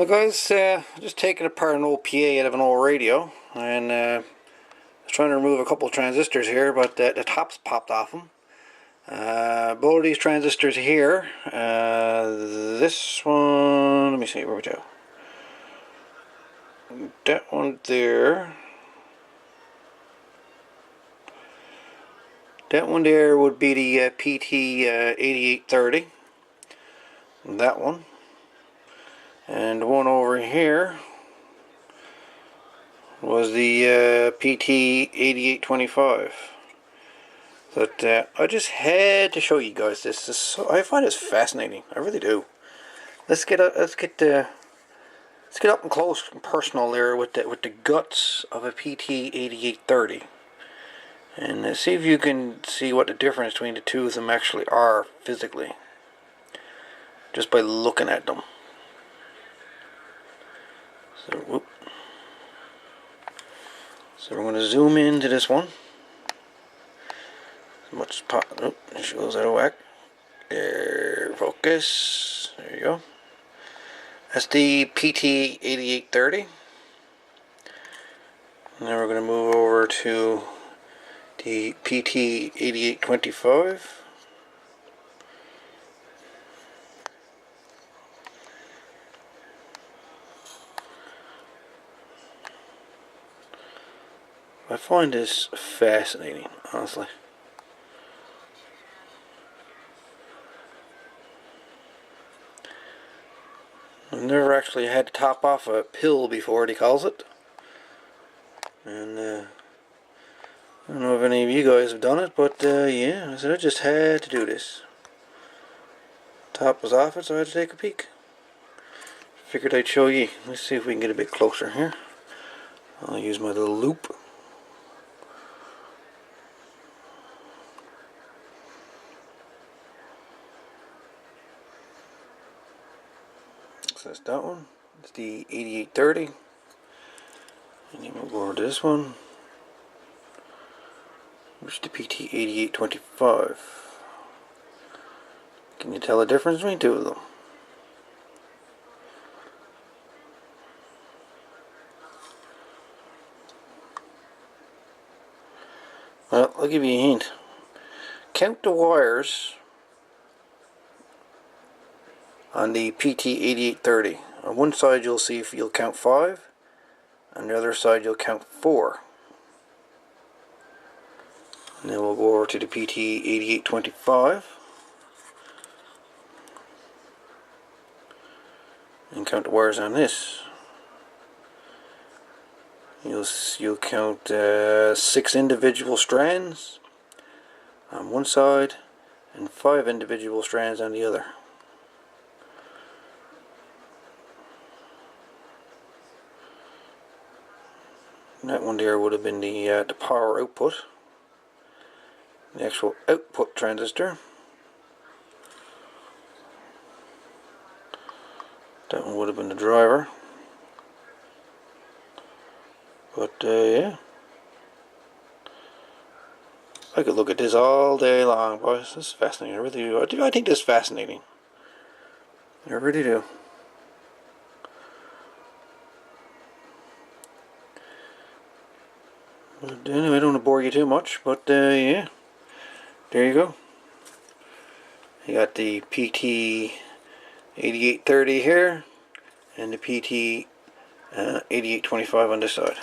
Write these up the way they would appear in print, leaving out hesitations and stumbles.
Well guys, just taking apart an old PA out of an old radio, and was trying to remove a couple of transistors here, but the tops popped off them. Both of these transistors here, this one, let me see, where we go? That one there. That one there would be the PT8830. That one. And the one over here was the PT8825. But I just had to show you guys this. I find this fascinating. I really do. Let's get up and close and personal there with the guts of a PT8830, and see if you can see what the difference between the two of them actually are physically, just by looking at them. So we're going to zoom into this one. As much as possible. Oh, there she goes out of whack. There, focus. There you go. That's the PT8830. Now we're going to move over to the PT8825. I find this fascinating, honestly. I've never actually had to top off a pill before, he calls it. And I don't know if any of you guys have done it, but yeah, I said I just had to do this. Top was off it, so I had to take a peek. Figured I'd show you. Let's see if we can get a bit closer here. I'll use my little loop. So that's that one. It's the 8830. And then we'll go over to this one, which is the PT8825. Can you tell the difference between two of them? Well, I'll give you a hint. Count the wires on the PT8830. On one side you'll see if you'll count 5, on the other side you'll count 4. And then we'll go over to the PT8825 and count the wires on this. You'll count 6 individual strands on one side and 5 individual strands on the other. And that one there would have been the power output, the actual output transistor. That one would have been the driver. But yeah, I could look at this all day long, boys. This is fascinating. I really do. I think this is fascinating. I really do. But anyway, I don't want to bore you too much, but yeah, there you go. You got the PT8830 here and the PT8825 on this side.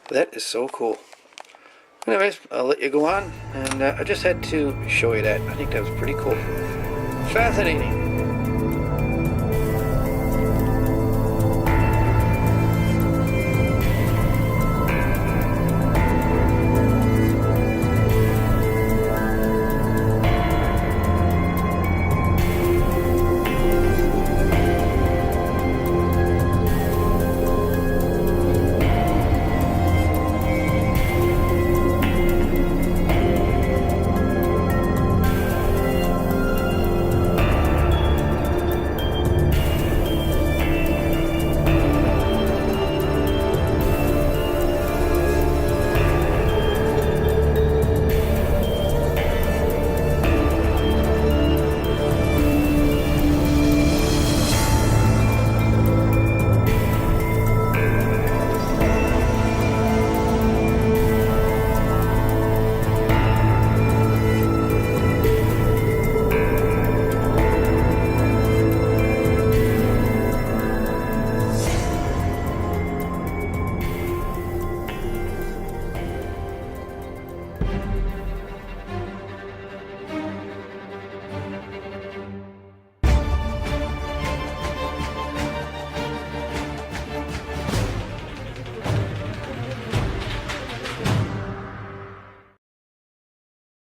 That is so cool. Anyways, I'll let you go on, and I just had to show you that. I think that was pretty cool. Fascinating.